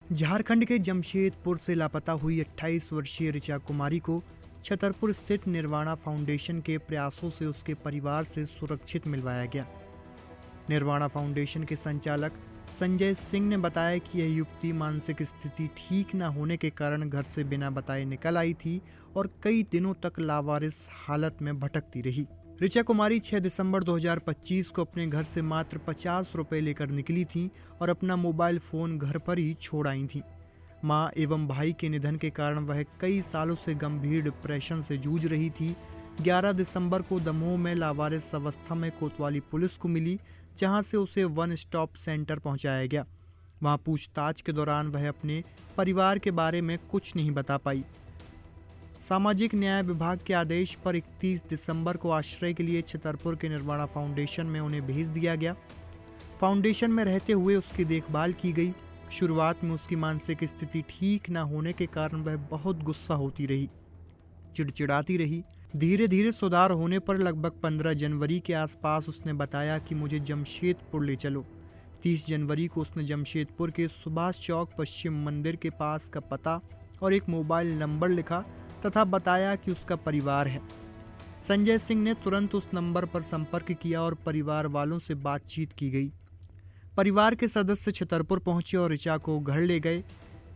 झारखंड के जमशेदपुर से लापता हुई 28 वर्षीय ऋचा कुमारी को छतरपुर स्थित निर्वाणा फाउंडेशन के प्रयासों से उसके परिवार से सुरक्षित मिलवाया गया। निर्वाणा फाउंडेशन के संचालक संजय सिंह ने बताया कि यह युवती मानसिक स्थिति ठीक न होने के कारण घर से बिना बताए निकल आई थी और कई दिनों तक लावारिस हालत में भटकती रही। ऋचा कुमारी 6 दिसंबर 2025 को अपने घर से मात्र 50 रुपए लेकर निकली थी और अपना मोबाइल फ़ोन घर पर ही छोड़ आई थी। मां एवं भाई के निधन के कारण वह कई सालों से गंभीर डिप्रेशन से जूझ रही थी। 11 दिसंबर को दमोह में लावारिस अवस्था में कोतवाली पुलिस को मिली, जहां से उसे वन स्टॉप सेंटर पहुंचाया गया। वहां पूछताछ के दौरान वह अपने परिवार के बारे में कुछ नहीं बता पाई। सामाजिक न्याय विभाग के आदेश पर 31 दिसंबर को आश्रय के लिए छतरपुर के निर्वाणा फाउंडेशन में उन्हें भेज दिया गया। फाउंडेशन में रहते हुए उसकी देखभाल की गई। शुरुआत में उसकी मानसिक स्थिति ठीक न होने के कारण वह बहुत गुस्सा होती रही, चिड़चिड़ाती रही। धीरे धीरे सुधार होने पर लगभग 15 जनवरी के आसपास उसने बताया कि मुझे जमशेदपुर ले चलो। 30 जनवरी को उसने जमशेदपुर के सुभाष चौक पश्चिम मंदिर के पास का पता और एक मोबाइल नंबर लिखा तथा बताया कि उसका परिवार है। संजय सिंह ने तुरंत उस नंबर पर संपर्क किया और परिवार वालों से बातचीत की गई। परिवार के सदस्य छतरपुर पहुंचे और ऋचा को घर ले गए।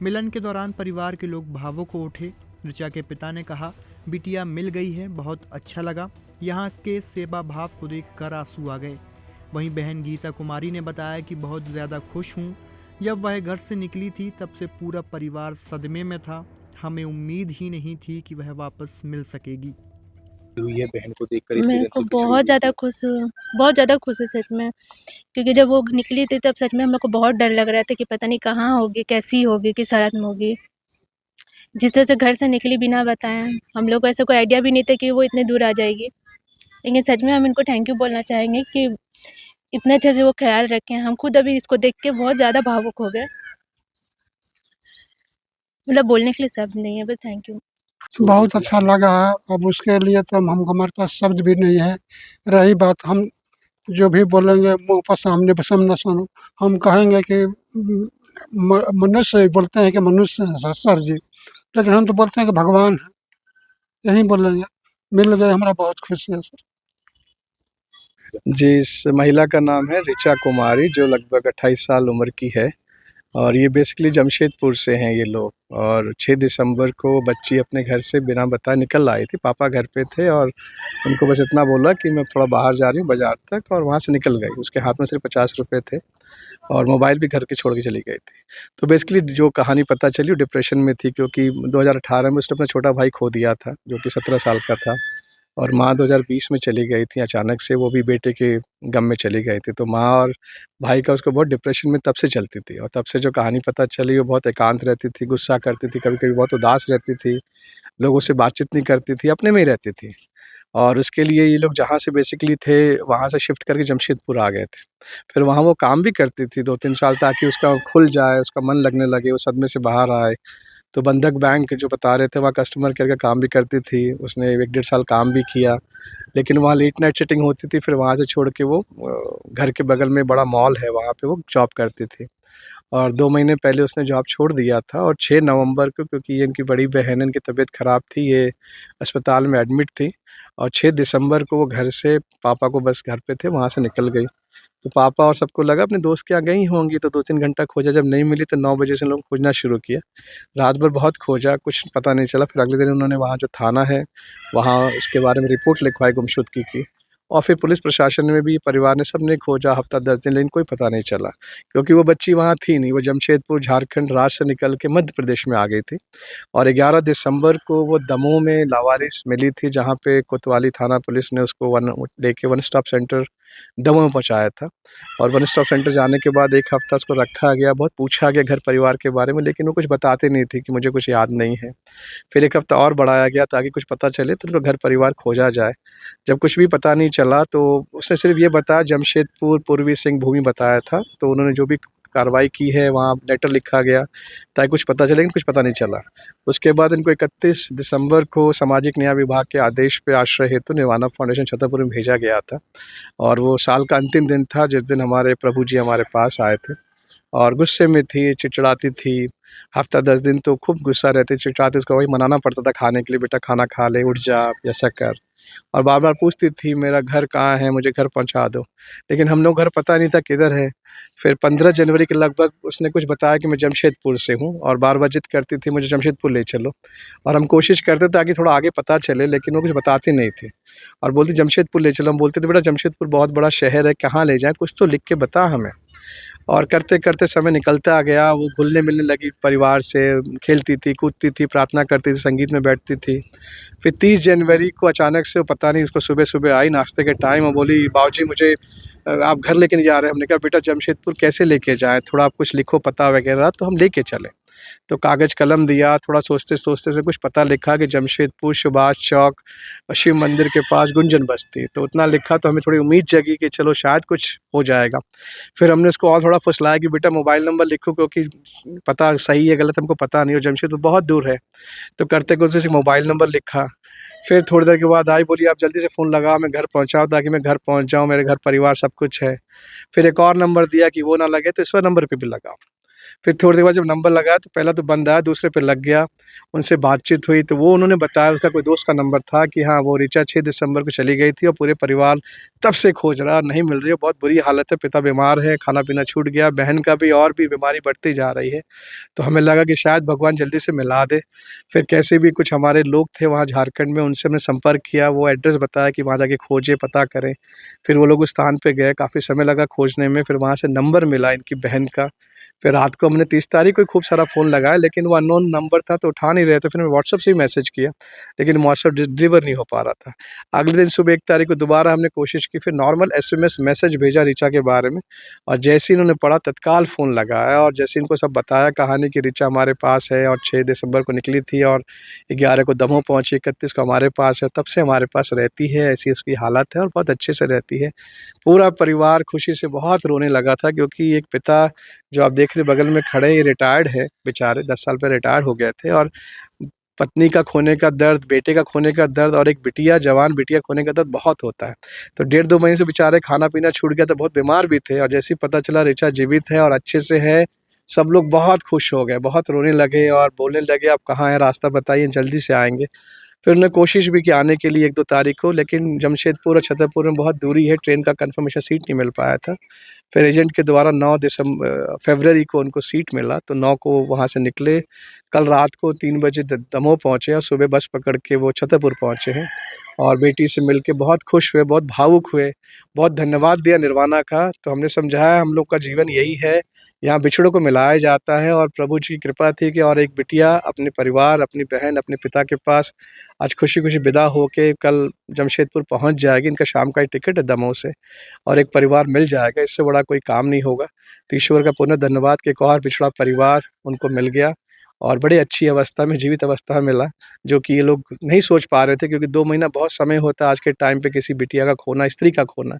मिलन के दौरान परिवार के लोग भावुक हो उठे। ऋचा के पिता ने कहा, बिटिया मिल गई है, बहुत अच्छा लगा। यहाँ के सेवा भाव को देखकर आंसू आ गए। वहीं बहन गीता कुमारी ने बताया कि बहुत ज़्यादा खुश हूँ। जब वह घर से निकली थी तब से पूरा परिवार सदमे में था। हमें उम्मीद ही नहीं थी कि वह वापस मिल सकेगी। हुई है बहन को देखकर इतने मेरे दिन को से पिछड़ी बहुत हुई ज़्यादा थी। खुश हूँ, बहुत ज़्यादा खुश हूँ सच में। क्योंकि जब वो निकली थी तब सच में मेरे को बहुत डर लग रहा था कि पता नहीं कहाँ होगी, कैसी होगी, किस हालत में होगी। जिस तरह से घर से निकली बिना बताए, हम लोग को ऐसा कोई आइडिया भी नहीं था कि वो इतने दूर आ जाएगी। लेकिन सच में हम इनको थैंक यू बोलना चाहेंगे कि इतने अच्छे से वो ख्याल रखें। हम खुद अभी इसको देख के बहुत ज़्यादा भावुक हो गए। मतलब बोलने के लिए शब्द नहीं है, बस थैंक यू। बहुत अच्छा लगा है। अब उसके लिए तो हम हमारे पास शब्द भी नहीं है। रही बात, हम जो भी बोलेंगे मुँह पर सामने सामने सुनो, हम कहेंगे कि मनुष्य बोलते हैं कि मनुष्य हैं सर जी, लेकिन हम तो बोलते हैं कि भगवान है, यही बोलेंगे। मिल गए, हमारा बहुत खुशी है सर। जी, इस महिला का नाम है ऋचा कुमारी, जो लगभग 28 साल उम्र की है और ये बेसिकली जमशेदपुर से हैं ये लोग। और 6 दिसंबर को बच्ची अपने घर से बिना बताए निकल आई थी। पापा घर पे थे और उनको बस इतना बोला कि मैं थोड़ा बाहर जा रही हूँ बाज़ार तक, और वहाँ से निकल गई। उसके हाथ में सिर्फ 50 रुपए थे और मोबाइल भी घर के छोड़ के चली गई थी। तो बेसिकली जो कहानी पता चली, वो डिप्रेशन में थी, क्योंकि 2018 में उसने अपना छोटा भाई खो दिया था, जो कि 17 साल का था। और माँ 2020 में चली गई थी अचानक से, वो भी बेटे के गम में चली गई थी। तो माँ और भाई का उसको बहुत डिप्रेशन में तब से चलती थी, और तब से जो कहानी पता चली, वो बहुत एकांत रहती थी, गुस्सा करती थी, कभी-कभी बहुत उदास रहती थी, लोगों से बातचीत नहीं करती थी, अपने में ही रहती थी। और उसके लिए ये लोग जहाँ से बेसिकली थे, वहाँ से शिफ्ट करके जमशेदपुर आ गए थे। फिर वहाँ वो काम भी करती थी 2-3 साल, ताकि उसका खुल जाए, उसका मन लगने लगे, वो सदमे से बाहर आए। तो बंधक बैंक जो बता रहे थे, वहाँ कस्टमर केयर का काम भी करती थी। उसने 1 डेढ़ साल काम भी किया, लेकिन वहाँ लेट नाइट सिटिंग होती थी। फिर वहाँ से छोड़ के वो घर के बगल में बड़ा मॉल है, वहाँ पे वो जॉब करती थी। और 2 महीने पहले उसने जॉब छोड़ दिया था, और 6 नवंबर को, क्योंकि ये इनकी बड़ी बहन है, इनकी तबीयत ख़राब थी, ये अस्पताल में एडमिट थी, और 6 दिसंबर को वो घर से, पापा को बस घर पे थे, वहाँ से निकल गई। तो पापा और सबको लगा अपने दोस्त के यहाँ गई होंगी, तो 2-3 घंटा खोजा, जब नहीं मिली तो 9 बजे से लोग खोजना शुरू किया। रात भर बहुत खोजा, कुछ पता नहीं चला। फिर अगले दिन उन्होंने वहाँ जो थाना है, वहाँ इसके बारे में रिपोर्ट लिखवाई गुमशुदगी की। और फिर पुलिस प्रशासन में भी, परिवार ने, सबने खोजा हफ्ता 10 दिन, लेकिन कोई पता नहीं चला, क्योंकि वो बच्ची वहाँ थी नहीं। वो जमशेदपुर झारखंड राज्य से निकल के मध्य प्रदेश में आ गई थी। और 11 दिसंबर को वो दमोह में लावारिस मिली थी, जहाँ पे कोतवाली थाना पुलिस ने उसको लेके वन स्टॉप सेंटर दमोह में पहुँचाया था। और वन स्टॉप सेंटर जाने के बाद 1 हफ्ता उसको रखा गया, बहुत पूछा गया घर परिवार के बारे में, लेकिन वो कुछ बताते नहीं थी कि मुझे कुछ याद नहीं है। फिर 1 हफ्ता और बढ़ाया गया ताकि कुछ पता चले, तो उनका घर परिवार खोजा जाए। जब कुछ भी पता नहीं चला, तो उसने सिर्फ ये बताया, जमशेदपुर पूर्वी सिंहभूमि बताया था। तो उन्होंने जो भी कार्रवाई की है, वहाँ लेटर लिखा गया ताकि कुछ पता चले, लेकिन कुछ पता नहीं चला। उसके बाद इनको 31 दिसंबर को सामाजिक न्याय विभाग के आदेश पे आश्रय हेतु निर्वाणा फाउंडेशन छतरपुर में भेजा गया था। और वो साल का अंतिम दिन था, जिस दिन हमारे प्रभु जी हमारे पास आए थे। और गुस्से में थी, चिड़चिड़ाती थी। हफ्ता 10 दिन तो खूब गुस्सा रहती, चिड़चिड़ाती, उसको वही मनाना पड़ता था खाने के लिए, बेटा खाना खा ले, उठ जा, ऐसा कर। और बार-बार पूछती थी मेरा घर कहाँ है, मुझे घर पहुँचा दो। लेकिन हम लोग घर पता नहीं था किधर है। फिर 15 जनवरी के लगभग उसने कुछ बताया कि मैं जमशेदपुर से हूँ और बार-बार ज़िद करती थी मुझे जमशेदपुर ले चलो। और हम कोशिश करते ताकि थोड़ा आगे पता चले, लेकिन वो कुछ बताती नहीं थी और बोलती जमशेदपुर ले चलो। हम बोलते थे बेटा जमशेदपुर बहुत बड़ा शहर है, कहाँ ले जाएँ, कुछ तो लिख के बता हमें। और करते-करते समय निकलता गया, वो घुलने-मिलने लगी परिवार से, खेलती थी, कूदती थी, प्रार्थना करती थी, संगीत में बैठती थी। फिर 30 जनवरी को अचानक से वो पता नहीं उसको सुबह-सुबह आई नाश्ते के टाइम और बोली, "बाबूजी मुझे आप घर लेके नहीं जा रहे?" हमने कहा, "बेटा जमशेदपुर कैसे लेके जाएँ? थोड़ा आप कुछ लिखो पता वगैरह तो हम लेके चलें।" तो कागज़ कलम दिया, थोड़ा सोचते-सोचते से कुछ पता लिखा कि जमशेदपुर सुभाष चौक, शिव मंदिर के पास गुंजन बस्ती। तो उतना लिखा तो हमें थोड़ी उम्मीद जगी कि चलो शायद कुछ हो जाएगा। फिर हमने उसको और थोड़ा फुसलाया कि बेटा मोबाइल नंबर लिखो, क्योंकि पता सही है गलत हमको पता नहीं, और जमशेदपुर बहुत दूर है। तो करते-करते उसे मोबाइल नंबर लिखा। फिर थोड़ी देर के बाद आई, बोली आप जल्दी से फ़ोन लगाओ, मैं घर पहुँचाओ ताकि मैं घर पहुँच जाऊँ, मेरे घर परिवार सब कुछ है। फिर एक और नंबर दिया कि वो ना लगे तो इस वाले नंबर पे भी लगाओ। फिर थोड़ी देर बाद जब नंबर लगाया तो पहला तो बंद आया, दूसरे पे लग गया। उनसे बातचीत हुई तो वो उन्होंने बताया उसका कोई दोस्त का नंबर था कि हाँ, वो ऋचा 6 दिसंबर को चली गई थी और पूरे परिवार तब से खोज रहा, नहीं मिल रही है, बहुत बुरी हालत है, पिता बीमार है, खाना-पीना छूट गया, बहन का भी और भी बीमारी बढ़ती जा रही है। तो हमें लगा कि शायद भगवान जल्दी से मिला दे। फिर कैसे भी कुछ हमारे लोग थे वहाँ झारखंड में, उनसे हमने संपर्क किया, वो एड्रेस बताया कि वहाँ जाके खोजें, पता करें। फिर वो लोग उस स्थान पे गए, काफ़ी समय लगा खोजने में, फिर वहाँ से नंबर मिला इनकी बहन का। फिर रात को हमने 30 तारीख को ही खूब सारा फ़ोन लगाया, लेकिन वो अननोन नंबर था तो उठा नहीं रहे थे। फिर मैंने व्हाट्सएप से ही मैसेज किया, लेकिन व्हाट्सएप डिलीवर नहीं हो पा रहा था। अगले दिन सुबह 1 तारीख को दोबारा हमने कोशिश की, फिर नॉर्मल एसएमएस मैसेज भेजा ऋचा के बारे में, और जैसे ही इन्होंने पढ़ा तत्काल फ़ोन लगाया और जैसे इनको सब बताया कहानी कि ऋचा हमारे पास है और 6 दिसंबर को निकली थी और 11 को दमोह पहुँची, 31 को हमारे पास है, तब से हमारे पास रहती है, ऐसी उसकी हालत है और बहुत अच्छे से रहती है। पूरा परिवार खुशी से बहुत रोने लगा था, क्योंकि एक पिता जो आप देख रहे बगल में खड़े हैं, ये रिटायर्ड है बेचारे, 10 साल पहले रिटायर हो गए थे, और पत्नी का खोने का दर्द, बेटे का खोने का दर्द और एक बिटिया, जवान बिटिया खोने का दर्द बहुत होता है। तो 1.5-2 महीने से बेचारे खाना-पीना छूट गया, तो बहुत बीमार भी थे, और जैसे ही पता चला ऋचा जीवित है और अच्छे से है, सब लोग बहुत खुश हो गए, बहुत रोने लगे और बोलने लगे, "आप कहाँ हैं? रास्ता बताइए, जल्दी से आएँगे।" फिर उन्होंने कोशिश भी की आने के लिए 1-2 तारीख को, लेकिन जमशेदपुर और छतरपुर में बहुत दूरी है, ट्रेन का कन्फर्मेशन सीट नहीं मिल पाया था। फिर एजेंट के द्वारा 9 फरवरी को उनको सीट मिला, तो 9 को वहाँ से निकले। कल रात को 3 बजे दमोह पहुँचे और सुबह बस पकड़ के वो छतरपुर पहुँचे हैं, और बेटी से मिलके बहुत खुश हुए, बहुत भावुक हुए, बहुत धन्यवाद दिया निर्वाणा का। तो हमने समझाया हम लोग का जीवन यही है, यहाँ बिछड़ों को मिलाया जाता है, और प्रभु जी की कृपा थी कि और एक बिटिया अपने परिवार, अपनी बहन, अपने पिता के पास आज खुशी-खुशी विदा होके कल जमशेदपुर पहुँच जाएगी। इनका शाम का ही टिकट है दमोह से, और एक परिवार मिल जाएगा, इससे बड़ा कोई काम नहीं होगा। तो ईश्वर का पुनः धन्यवाद कि एक और बिछड़ा परिवार उनको मिल गया, और बड़ी अच्छी अवस्था में, जीवित अवस्था में मिला, जो कि ये लोग नहीं सोच पा रहे थे, क्योंकि 2 महीना बहुत समय होता है आज के टाइम पे किसी बिटिया का खोना, स्त्री का खोना,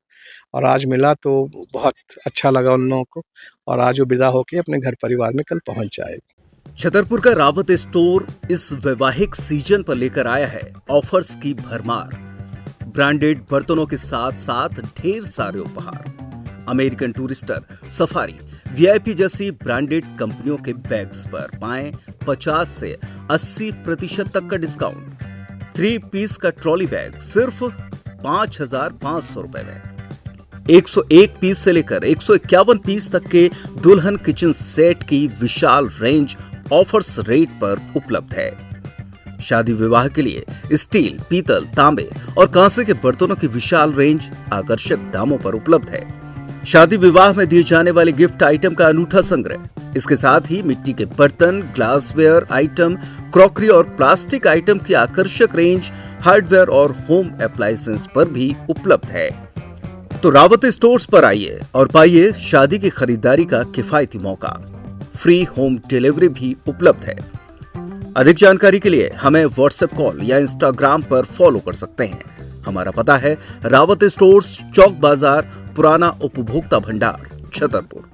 और आज मिला तो बहुत अच्छा लगा उन लोगों को, और आज वो विदा होके अपने घर परिवार में कल पहुँच जाएगी। छतरपुर का रावत स्टोर इस वैवाहिक सीजन पर लेकर आया है ऑफर्स की भरमार। ब्रांडेड बर्तनों के साथ साथ ढेर सारे उपहार। अमेरिकन टूरिस्टर, सफारी, वीआईपी जैसी ब्रांडेड कंपनियों के बैग्स पर पाएं 50 से 80% तक का डिस्काउंट। 3 पीस का ट्रॉली बैग सिर्फ 5,500 रुपए में। 101 पीस से लेकर 151 पीस तक के दुल्हन किचन सेट की विशाल रेंज ऑफर्स रेट पर उपलब्ध है। शादी विवाह के लिए स्टील, पीतल, तांबे और कांसे के बर्तनों की विशाल रेंज आकर्षक दामों पर उपलब्ध है। शादी विवाह में दिए जाने वाले गिफ्ट आइटम का अनूठा संग्रह, इसके साथ ही मिट्टी के बर्तन, ग्लासवेयर आइटम, क्रॉकरी और प्लास्टिक आइटम की आकर्षक रेंज हार्डवेयर और होम अप्लायंसेस पर भी उपलब्ध है। तो रावत स्टोर्स पर आइए और पाइए शादी की खरीदारी का किफायती मौका। फ्री होम डिलीवरी भी उपलब्ध है। अधिक जानकारी के लिए हमें व्हाट्सएप कॉल या इंस्टाग्राम पर फॉलो कर सकते हैं। हमारा पता है रावत स्टोर्स, चौक बाजार, पुराना उपभोक्ता भंडार, छतरपुर।